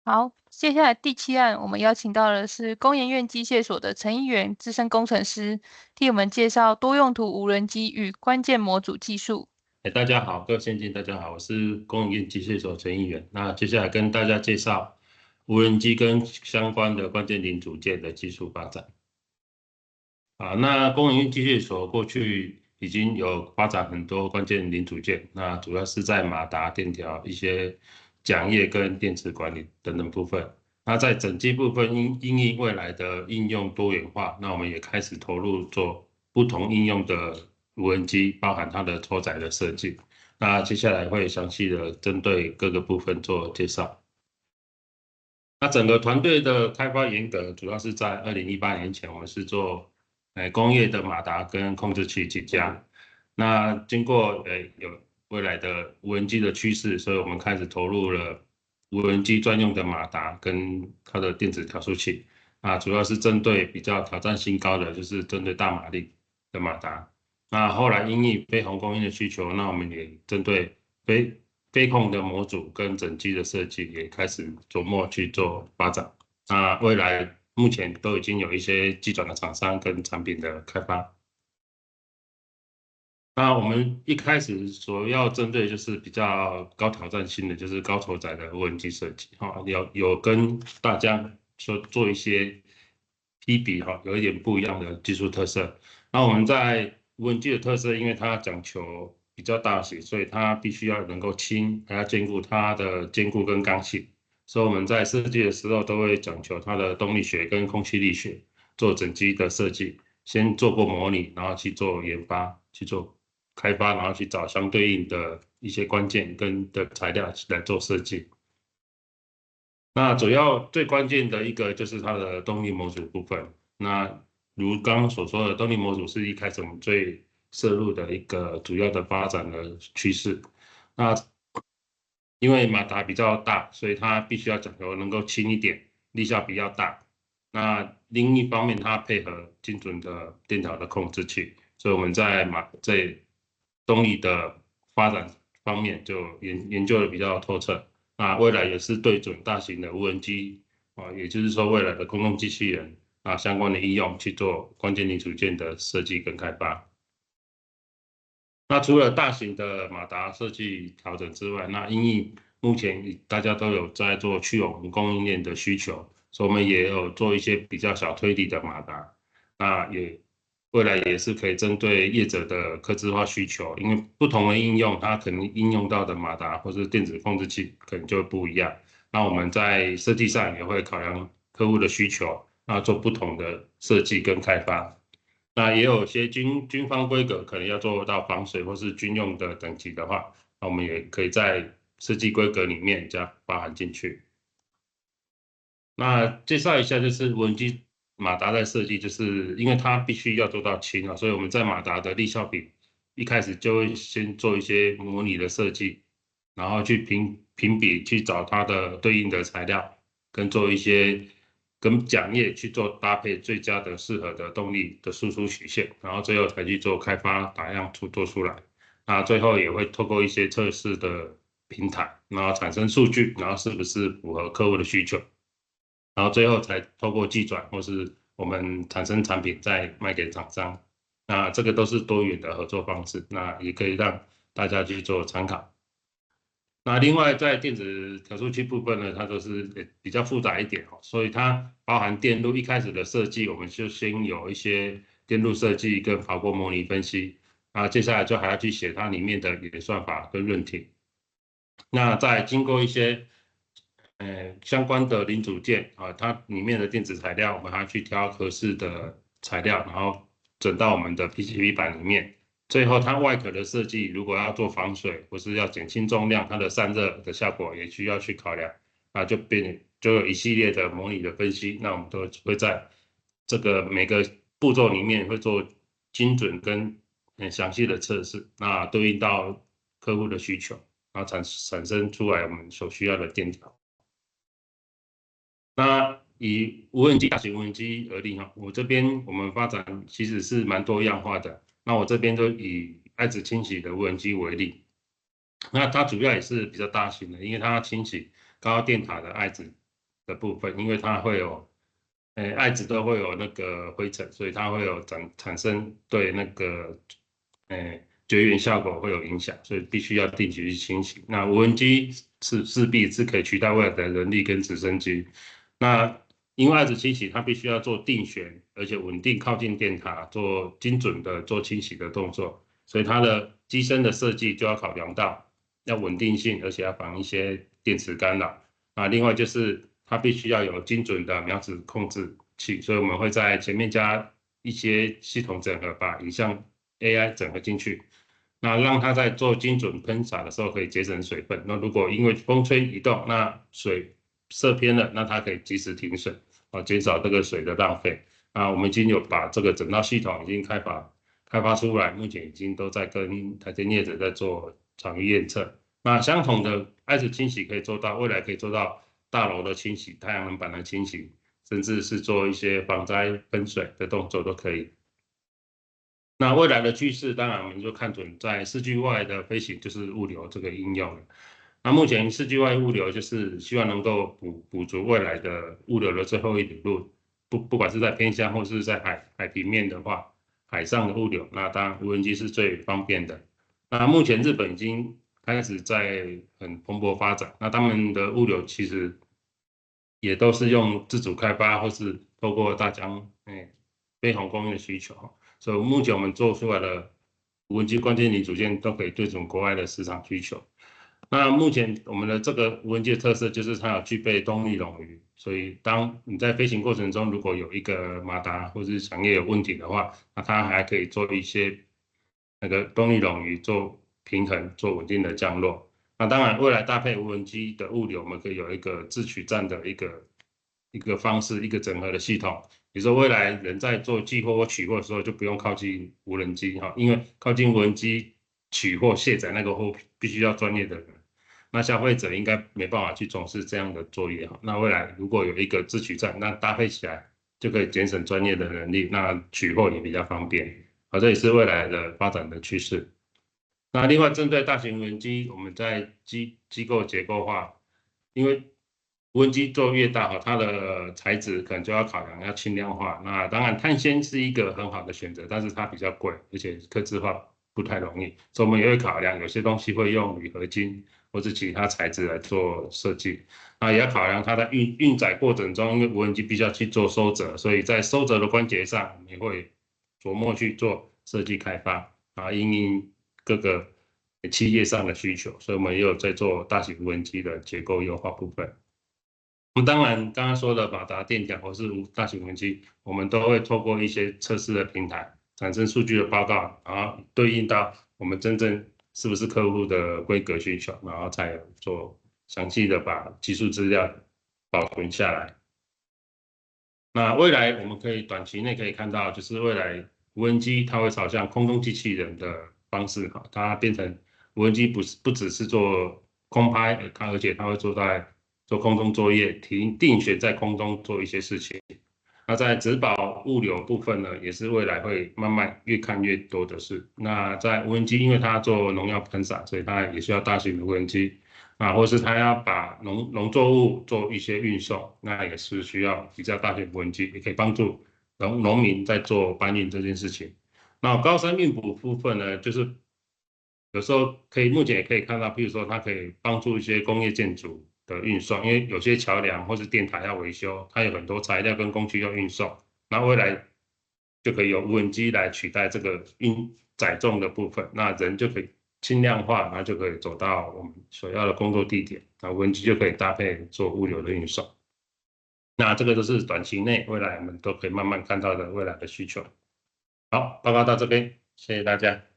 好，接下来第七案，我们邀请到的是工研院机械所的陈一元资深工程师，替我们介绍多用途无人机与关键模组技术。大家好，各位先进，大家好，我是工研院机械所陈议员。那接下来跟大家介绍无人机跟相关的关键零组件的技术发展。那工研院机械所过去已经有发展很多关键零组件，那主要是在马达、电条、一些桨叶跟电池管理等等部分。那在整机部分因应未来的应用多元化，那我们也开始投入做不同应用的无人机，包含它的拖载的设计。那接下来会详细的针对各个部分做介绍。那整个团队的开发严格，主要是在2018年前，我们是做工业的马达跟控制器起家。那经过有未来的无人机的趋势，所以我们开始投入了无人机专用的马达跟它的电子调速器。主要是针对比较挑战性高的，就是针对大马力的马达。那后来因应飞鸿供应的需求，那我们也针对飞控的模组跟整机的设计也开始琢磨去做发展。那未来目前都已经有一些机转的厂商跟产品的开发。那我们一开始所要针对就是比较高挑战性的，就是高承载的无人机设计，有跟大家说做一些批比有一点不一样的技术特色。那我们在无人机的特色，因为它讲求比较大型，所以它必须要能够轻，还要兼顾它的坚固跟刚性。所以我们在设计的时候都会讲求它的动力学跟空气力学做整机的设计，先做过模拟，然后去做研发，去做开发，然后去找相对应的一些关键跟的材料来做设计。那主要最关键的一个就是它的动力模组部分。那如刚刚所说的，动力模组是一开始我们最摄入的一个主要的发展的趋势。那因为马达比较大，所以它必须要讲求能够轻一点，力效比较大。那另一方面，它配合精准的电条的控制器，所以我们在动力的发展方面就研究的比较透彻。那未来也是对准大型的无人机也就是说未来的公共机器人相关的应用去做关键零组件的设计跟开发。那除了大型的马达设计调整之外，那因应目前大家都有在做去网红供应链的需求，所以我们也有做一些比较小推力的马达。那未来也是可以针对业者的客制化需求，因为不同的应用，它可能应用到的马达或是电子控制器可能就会不一样。那我们在设计上也会考量客户的需求，做不同的设计跟开发。那也有些军方规格可能要做到防水或是军用的等级的话，那我们也可以在设计规格里面包含进去。那介绍一下就是无人机马达的设计，就是因为它必须要做到轻所以我们在马达的力效比一开始就会先做一些模拟的设计，然后去评比去找它的对应的材料，跟做一些跟桨叶去做搭配最佳的适合的动力的输出曲线，然后最后才去做开发打样做出来。那最后也会透过一些测试的平台，然后产生数据，然后是不是符合客户的需求。然后最后才透过技转或是我们产生产品再卖给厂商。那这个都是多元的合作方式，那也可以让大家去做参考。那另外在电子调速器部分呢，它都是比较复杂一点所以它包含电路一开始的设计，我们就先有一些电路设计跟跑过模拟分析，接下来就还要去写它里面的演算法跟论题。那再经过一些相关的零组件它里面的电子材料，我们还要去挑合适的材料，然后整到我们的 PCB 板里面。最后，它外壳的设计，如果要做防水或是要减轻重量，它的散热的效果也需要去考量就有一系列的模拟的分析。那我们都会在这个每个步骤里面会做精准跟很详细的测试，那对应到客户的需求，然后产生出来我们所需要的电条。那以大型无人机而立我这边我们发展其实是蛮多样化的。那我这边就以爱子清洗的无人机为例，那它主要也是比较大型的，因为它清洗高电塔的爱子的部分，因为它会有，爱子都会有那个灰尘，所以它会有产生对那个，绝缘效果会有影响，所以必须要定期去清洗。那无人机势必是可以取代未来的人力跟直升机。那因为爱子清洗它必须要做定旋，而且稳定靠近电塔，做精准的做清洗的动作，所以它的机身的设计就要考量到要稳定性，而且要防一些电磁干扰。啊，另外就是它必须要有精准的瞄准控制器，所以我们会在前面加一些系统整合，把影像 AI 整合进去，那让它在做精准喷洒的时候可以节省水分。那如果因为风吹移动，那水射偏了，那它可以及时停水，减少这个水的浪费。啊，我们已经有把这个整套系统已经开发出来，目前已经都在跟台电业者在做场域验测。那相同的爱子清洗可以做到，未来可以做到大楼的清洗、太阳能板的清洗，甚至是做一些防灾喷水的动作都可以。那未来的趋势，当然我们就看准在4G外的飞行就是物流这个应用了。那目前4G外物流就是希望能够补足未来的物流的最后一里路，不管是在偏乡或是在海平面的话，海上的物流，那当然无人机是最方便的。那目前日本已经开始在很蓬勃发展，那他们的物流其实也都是用自主开发或是透过大疆飞鸿供应的需求，所以目前我们做出来的无人机关键零组件都可以对准国外的市场需求。那目前我们的这个无人机的特色就是它有具备动力冗余，所以当你在飞行过程中如果有一个马达或是响叶有问题的话，那它还可以做一些那个动力冗余做平衡，做稳定的降落。那当然未来搭配无人机的物流，我们可以有一个自取站的一个方式，一个整合的系统。比如说未来人在做寄货或取货的时候，就不用靠近无人机哈，因为靠近无人机取货卸载那个货必须要专业的人，那消费者应该没办法去从事这样的作业哈。那未来如果有一个自取站，那搭配起来就可以节省专业的人力，那取货也比较方便。好，这也是未来的发展的趋势。那另外针对大型无人机，我们在机构结构化，因为无人机做越大哈，它的材质可能就要考量要轻量化。那当然碳纤是一个很好的选择，但是它比较贵，而且客制化不太容易，所以我们也会考量有些东西会用铝合金或者其他材质来做设计。那也要考量它的运载过程中，因为无人机必须要去做收折，所以在收折的关节上，我们也会琢磨去做设计开发啊，因应各个企业上的需求，所以我们也有在做大型无人机的结构优化部分。我们当然刚刚说的马达、电条或是大型无人机，我们都会透过一些测试的平台产生数据的报告，然后对应到我们真正是不是客户的规格需求，然后才做详细的把技术资料保存下来。那未来我们可以短期内可以看到，就是未来无人机它会朝向空中机器人的方式哈，它变成无人机不只是做空拍，而且它会做空中作业，定选在空中做一些事情。那在植保物流部分呢，也是未来会慢慢越看越多的事。那在无人机，因为它做农药喷洒，所以它也需要大型的无人机。啊，或是他要把农作物做一些运送，那也是需要比较大型无人机，也可以帮助农民在做搬运这件事情。那高山运补部分呢，就是有时候目前也可以看到，譬如说它可以帮助一些工业建筑的运送，因为有些桥梁或是电塔要维修，它有很多材料跟工具要运送，那未来就可以由无人机来取代这个载重的部分，那人就可以轻量化，然后就可以走到我们所要的工作地点，那无人机就可以搭配做物流的运送。那这个都是短期内未来我们都可以慢慢看到的未来的需求。好，报告到这边，谢谢大家。